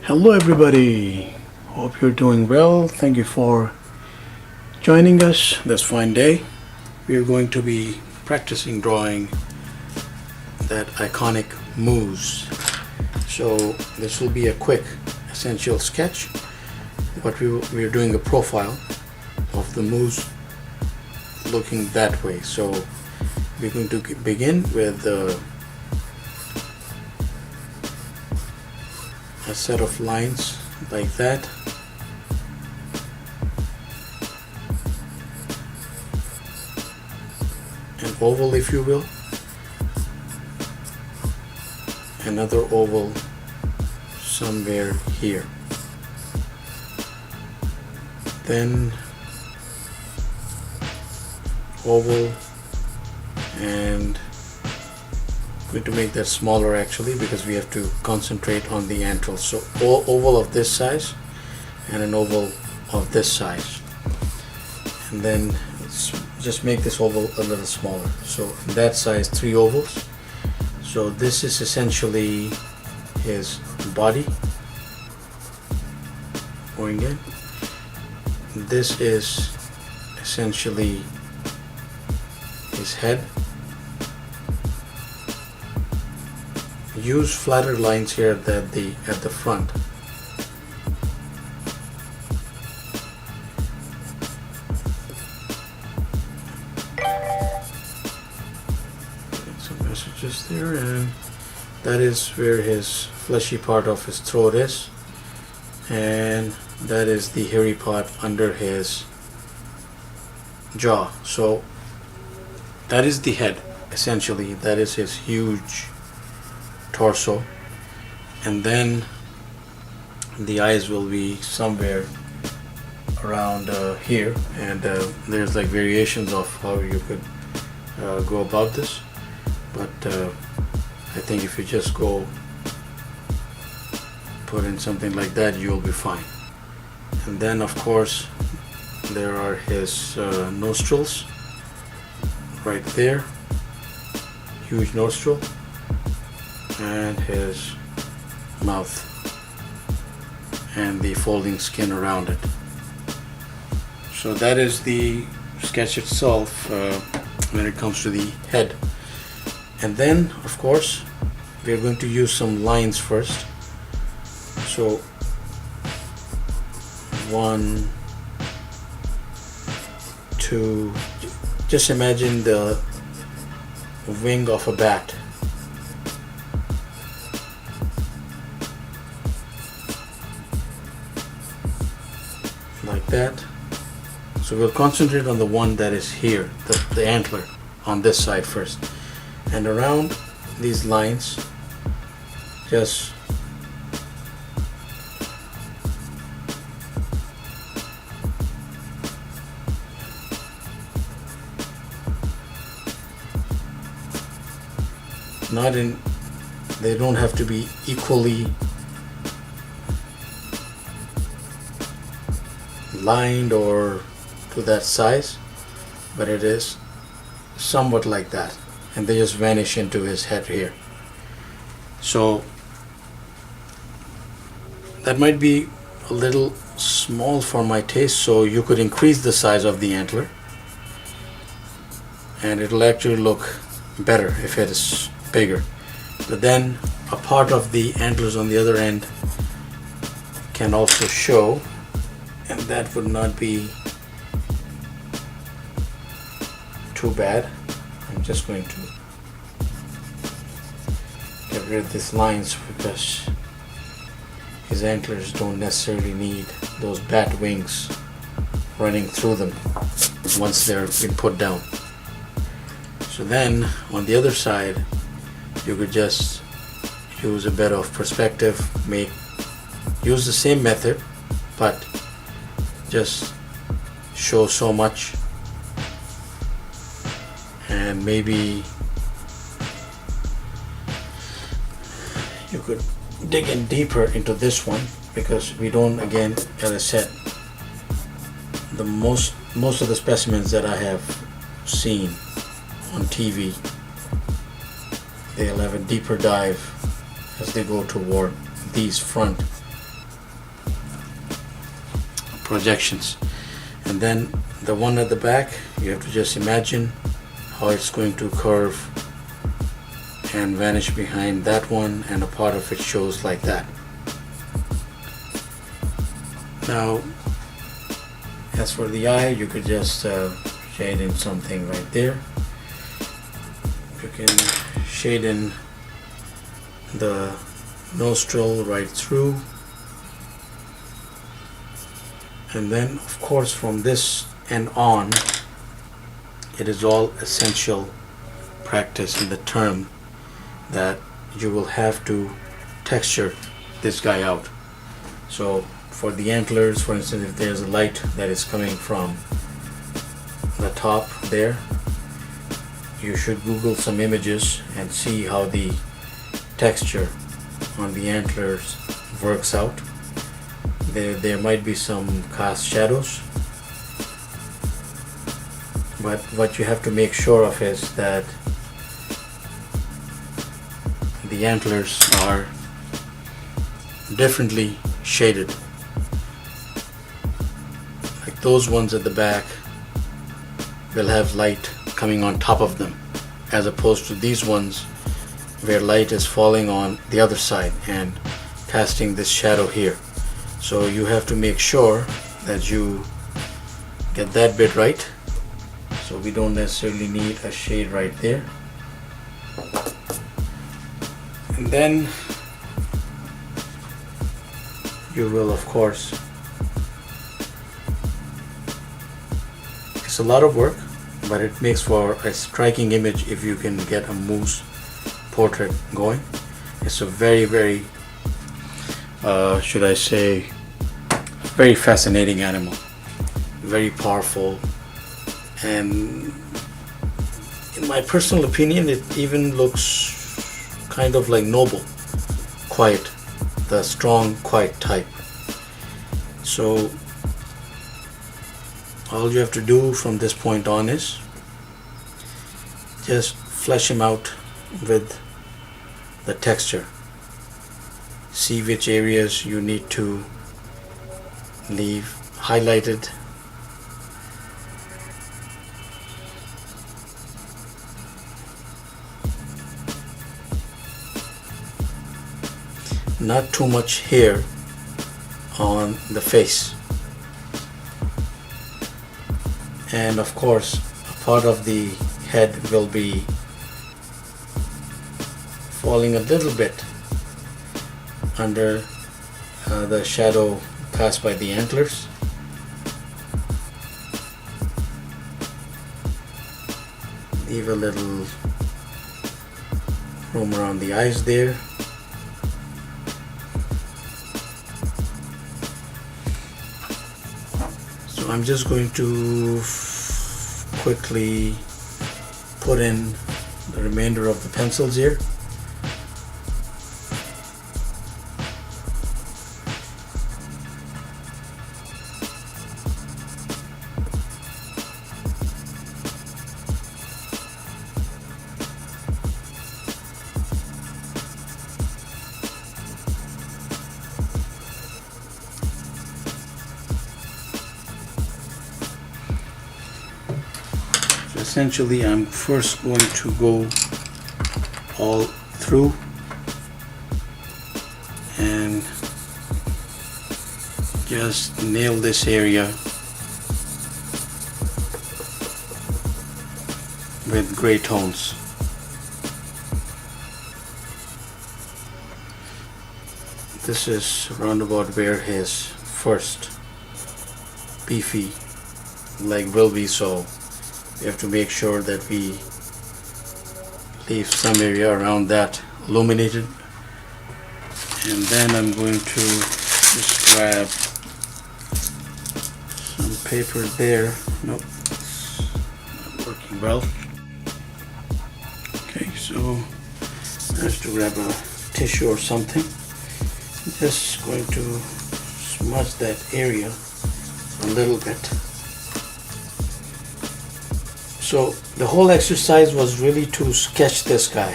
Hello everybody, hope you're doing well. Thank you for joining us this fine day. We are going to be practicing drawing that iconic moose. So this will be a quick essential sketch, but we are doing a profile of the moose looking that way. So we're going to begin with a set of lines like that. An oval, if you will. Another oval somewhere here. Then oval, and I'm going to make that smaller actually because we have to concentrate on the antler. So oval of this size and an oval of this size, and then let's just make this oval a little smaller. So that size, 3 ovals. So this is essentially his body going in. This is essentially his head. Use flatter lines here at the front. Some messages there, and that is where his fleshy part of his throat is, and that is the hairy part under his jaw. So that is the head essentially. That is his huge torso, and then the eyes will be somewhere around here, and there's like variations of how you could go about this, but I think if you just go put in something like that, you'll be fine. And then of course there are his nostrils right there, huge nostril, and his mouth and the folding skin around it. So that is the sketch itself when it comes to the head. And then of course we are going to use some lines first. So 1, 2, just imagine the wing of a bat. Like that. So we'll concentrate on the one that is here, the antler on this side first, and around these lines just they don't have to be equally lined or to that size, but it is somewhat like that, and they just vanish into his head here. So that might be a little small for my taste, so you could increase the size of the antler and it'll actually look better if it is bigger. But then a part of the antlers on the other end can also show, and that would not be too bad. I'm just going to get rid of these lines because his antlers don't necessarily need those bat wings running through them once they're been put down. So then on the other side you could just use a bit of perspective, use the same method, but just show so much, and maybe you could dig in deeper into this one because we don't, again, as I said, the most of the specimens that I have seen on TV, they'll have a deeper dive as they go toward these front projections. And then the one at the back, you have to just imagine how it's going to curve and vanish behind that one, and a part of it shows like that. Now as for the eye, you could just shade in something right there. You can shade in the nostril right through, and then of course from this end on, it is all essential practice in the term that you will have to texture this guy out. So for the antlers, for instance, if there's a light that is coming from the top there, you should Google some images and see how the texture on the antlers works out. There might be some cast shadows, but what you have to make sure of is that the antlers are differently shaded. Like those ones at the back will have light coming on top of them, as opposed to these ones where light is falling on the other side and casting this shadow here. So you have to make sure that you get that bit right. So we don't necessarily need a shade right there. And then you will, of course, it's a lot of work, but it makes for a striking image if you can get a moose portrait going. It's a very, very should I say, very fascinating animal, very powerful, and in my personal opinion, it even looks kind of like noble, quiet, the strong, quiet type. So all you have to do from this point on is just flesh him out with the texture. See which areas you need to leave highlighted. Not too much hair on the face. And of course, a part of the head will be falling a little bit under the shadow cast by the antlers. Leave a little room around the eyes there. So I'm just going to quickly put in the remainder of the pencils here. Essentially, I'm first going to go all through and just nail this area with gray tones. This is roundabout where his first beefy leg will be, so we have to make sure that we leave some area around that illuminated. And then I'm going to just grab some paper there. Nope, it's not working well. Okay, so I have to grab a tissue or something. I'm just going to smudge that area a little bit. So the whole exercise was really to sketch this guy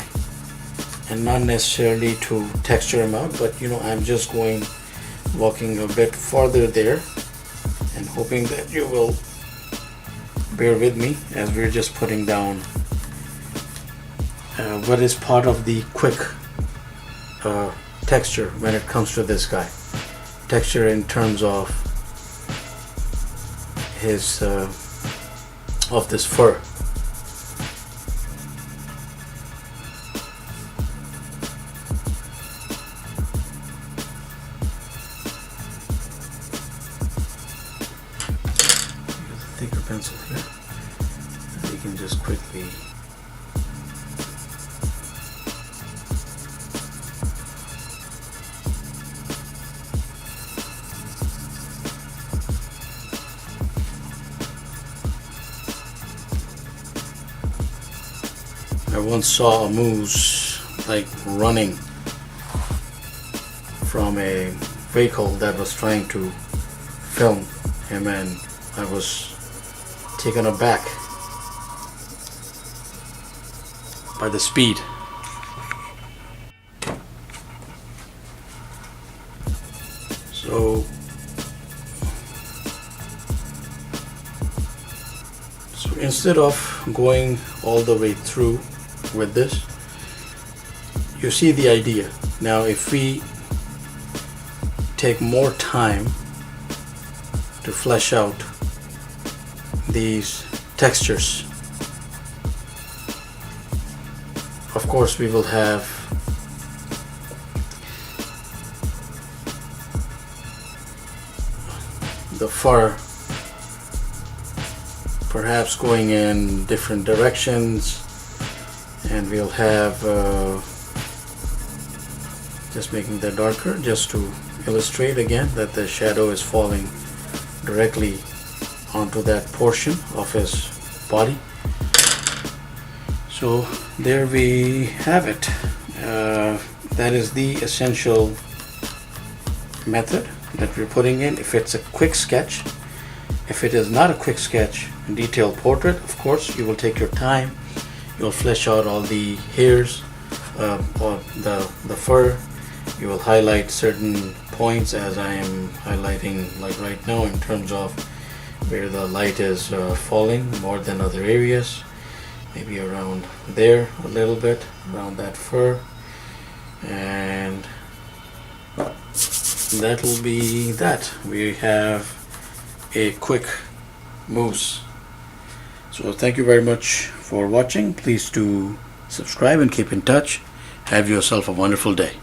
and not necessarily to texture him out, but I'm just walking a bit farther there and hoping that you will bear with me as we're just putting down what is part of the quick texture when it comes to this guy. Texture in terms of his of this fur. Use a thicker pencil here, and we can just quickly I once saw a moose like running from a vehicle that was trying to film him, and I was taken aback by the speed. So instead of going all the way through with this, you see the idea. Now if we take more time to flesh out these textures, of course we will have the fur perhaps going in different directions, and we'll have just making that darker just to illustrate again that the shadow is falling directly onto that portion of his body. So there we have it. That is the essential method that we're putting in. If it's a quick sketch, if it is not a quick sketch, detailed portrait, of course you will take your time. You'll flesh out all the hairs or the fur. You will highlight certain points as I am highlighting like right now in terms of where the light is falling more than other areas. Maybe around there a little bit, around that fur, and that will be that. We have a quick moose. So thank you very much for watching. Please do subscribe and keep in touch. Have yourself a wonderful day.